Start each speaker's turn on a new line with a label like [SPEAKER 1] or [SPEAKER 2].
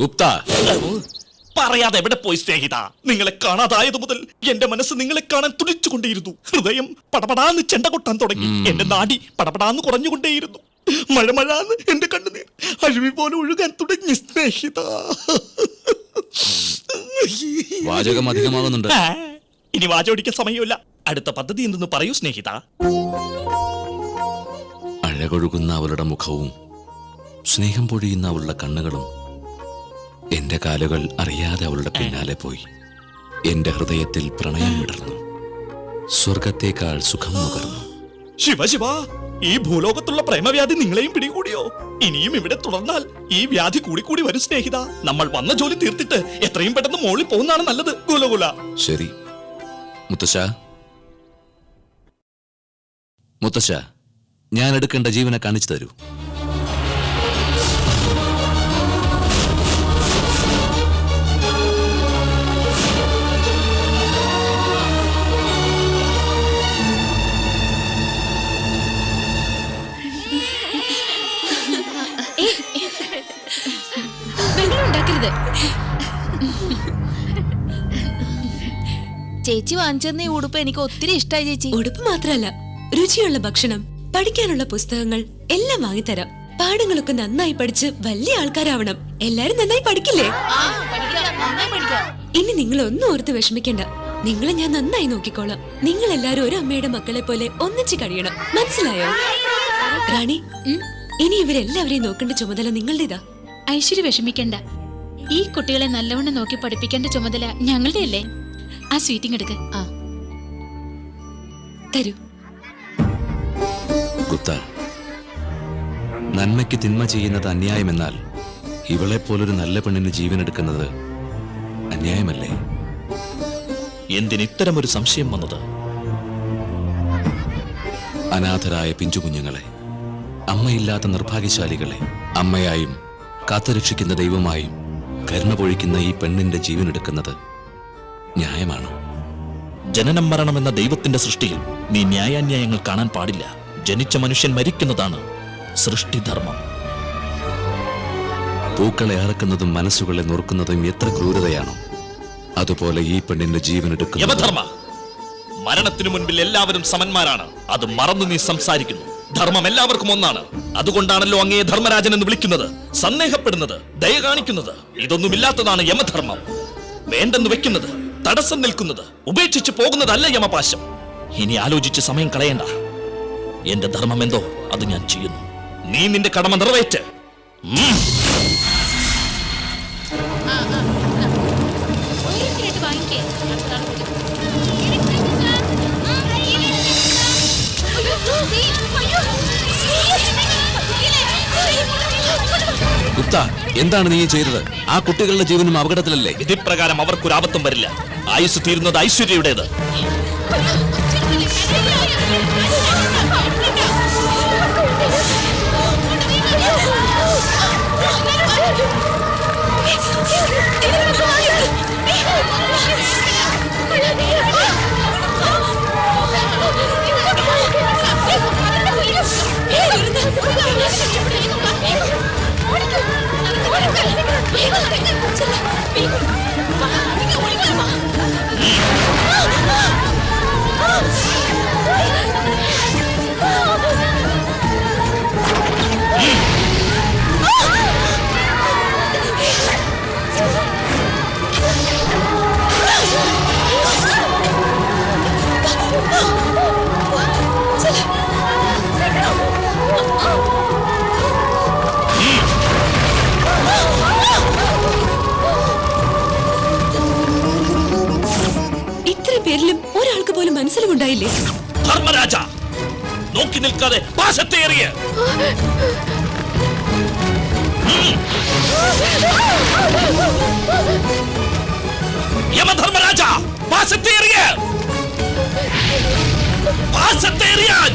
[SPEAKER 1] ഗുപ്ത,
[SPEAKER 2] പറയാതെ എവിടെ പോയി സ്നേഹിത? നിങ്ങളെ കാണാതായത് മുതൽ എന്റെ മനസ്സ് നിങ്ങളെ കാണാൻ തുടിച്ചുകൊണ്ടേയിരുന്നു. ഹൃദയം പടപടാന്ന് ചെണ്ട കൊട്ടാൻ തുടങ്ങി. എന്റെ നാടി പടപടാന്ന് കുറഞ്ഞുകൊണ്ടേയിരുന്നു. മഴമഴാന്ന് എന്റെ കണ്ണുനീർ അരുവി പോലെ ഒഴുകാൻ തുടങ്ങി സ്നേഹിത.
[SPEAKER 1] വാചകം അധികമാകുന്നുണ്ട്.
[SPEAKER 2] ഇനി വാചോടിക്കാൻ സമയമില്ല. അടുത്ത പദ്ധതി എന്തെന്ന് പറയൂ സ്നേഹിത.
[SPEAKER 1] അഴകൊഴുകുന്ന അവളുടെ മുഖവും സ്നേഹം പൊഴിയുന്ന അവളുടെ കണ്ണുകളും എന്റെ കാലുകൾ അറിയാതെ അവളുടെ പിന്നാലെ പോയി. എന്റെ ഹൃദയത്തിൽ പ്രണയം വിടർന്നു. സ്വർഗത്തേക്കാൾ സുഖം നുകർന്നു.
[SPEAKER 2] ശിവ ശിവ, ഈ ഭൂലോകത്തുള്ള പ്രേമവ്യാധി നിങ്ങളെയും പിടികൂടിയോ? ഇനിയും ഇവിടെ തുടർന്നാൽ ഈ വ്യാധി കൂടിക്കൂടി വരും സ്നേഹിത. നമ്മൾ വന്ന ജോലി തീർത്തിട്ട് എത്രയും പെട്ടെന്ന് മോളിൽ പോകുന്നതാണ് നല്ലത്. ഗുലഗുല.
[SPEAKER 1] ശരി മുത്തശ്ശ. മുത്തശ്ശ, ഞാൻ എടുക്കേണ്ട ജീവനെ കാണിച്ചു തരൂ.
[SPEAKER 3] ചേച്ചി വാങ്ങിച്ചെന്ന ഈ ഉടുപ്പ് എനിക്ക് ഒത്തിരി ഇഷ്ടമായി ചേച്ചി.
[SPEAKER 4] ഉടുപ്പ് മാത്രല്ല, രുചിയുള്ള ഭക്ഷണം, പഠിക്കാനുള്ള പുസ്തകങ്ങൾ എല്ലാം വാങ്ങിത്തരാം. പാഠങ്ങളൊക്കെ നന്നായി പഠിച്ച് വലിയ ആൾക്കാരാവണം. എല്ലാരും നന്നായി പഠിക്കില്ലേ? ഇനി നിങ്ങൾ ഒന്നും ഓർത്ത് വിഷമിക്കണ്ട. നിങ്ങളെ ഞാൻ നന്നായി നോക്കിക്കോളാം. നിങ്ങൾ എല്ലാരും ഒരു അമ്മയുടെ മക്കളെ പോലെ ഒന്നിച്ച് കഴിയണം. മനസ്സിലായോ റാണി? ഇനി ഇവരെല്ലാവരെയും നോക്കേണ്ട ചുമതല നിങ്ങളുടേതാ.
[SPEAKER 5] ഐശ്വര്യ വിഷമിക്കണ്ട. ഈ കുട്ടികളെ നല്ലവണ്ണം നോക്കി പഠിപ്പിക്കേണ്ട ചുമതല ഞങ്ങളുടെ അല്ലേ? ആ സ്വീറ്റിംഗ് എടുക്ക.
[SPEAKER 4] തരൂ.
[SPEAKER 1] ഗുപ്ത, നന്മയ്ക്ക് തിന്മ ചെയ്യുന്നത് അന്യായമെന്നാൽ ഇവളെ പോലൊരു നല്ല പെണ്ണിന് ജീവൻ എടുക്കുന്നത് അന്യായമല്ലേ?
[SPEAKER 2] എന്തിന് ഇത്തരമൊരു സംശയം വന്നത്?
[SPEAKER 1] അനാഥരായ പിഞ്ചുകുഞ്ഞുങ്ങളെ, അമ്മയില്ലാത്ത നിർഭാഗ്യശാലികളെ അമ്മയായും കാത്തുരക്ഷിക്കുന്ന ദൈവമായും കരുണ പൊഴിക്കുന്ന ഈ പെണ്ണിന്റെ ജീവൻ എടുക്കുന്നത് ന്യായമാണോ?
[SPEAKER 2] ജനനം മരണം എന്ന ദൈവത്തിന്റെ സൃഷ്ടിയിൽ നീ ന്യായാന്യായങ്ങൾ കാണാൻ പാടില്ല. ജനിച്ച മനുഷ്യൻ മരിക്കുന്നതാണ് സൃഷ്ടിധർമ്മം.
[SPEAKER 1] പൂക്കളെ അറക്കുന്നതും മനസ്സുകളെ നുറുക്കുന്നതും എത്ര ക്രൂരതയാണോ, അതുപോലെ ഈ പെണ്ണിന്റെ ജീവൻ എടുക്കുന്നത്
[SPEAKER 2] യമധർമ്മ. മരണത്തിനു മുൻപിൽ എല്ലാവരും സമന്മാരാണ്. അത് മറന്നു നീ സംസാരിക്കുന്നു. ധർമ്മം എല്ലാവർക്കും ഒന്നാണ്. അതുകൊണ്ടാണല്ലോ അങ്ങയെ ധർമ്മരാജൻ എന്ന് വിളിക്കുന്നത്, സന്ദേഹപ്പെടുന്നത്, ദയ കാണിക്കുന്നത്. ഇതൊന്നുമില്ലാത്തതാണ് യമധർമ്മം. വേണ്ടെന്ന് വെക്കുന്നത്, തടസ്സം നിൽക്കുന്നത്, ഉപേക്ഷിച്ച് പോകുന്നതല്ല യമപാശം. ഇനി ആലോചിച്ച് സമയം കളയണ്ട. എന്റെ ധർമ്മം എന്തോ അത് ഞാൻ ചെയ്യുന്നു. നീ നിന്റെ കടമ നിറവേറ്റ്.
[SPEAKER 1] ഗുപ്ത, എന്താണ് നീ ചെയ്തത്? ആ കുട്ടികളുടെ ജീവനും അപകടത്തിലല്ലേ?
[SPEAKER 2] വിധിപ്രകാരം അവർക്കൊരാപത്തും വരില്ല. ആയുസ് തീരുന്നത് ഐശ്വര്യയുടേത്.
[SPEAKER 4] ഇത്രയും പേരിലും ഒരാൾക്ക് പോലും മനസ്സിലുമുണ്ടായില്ലേ?
[SPEAKER 2] ധർമ്മരാജ, നോക്കി നിൽക്കാതെ പാശത്തെ എറിയ. യമധർമ്മരാജ, പാശത്തെ എറിയ. പാശത്തെ എറിയാൻ.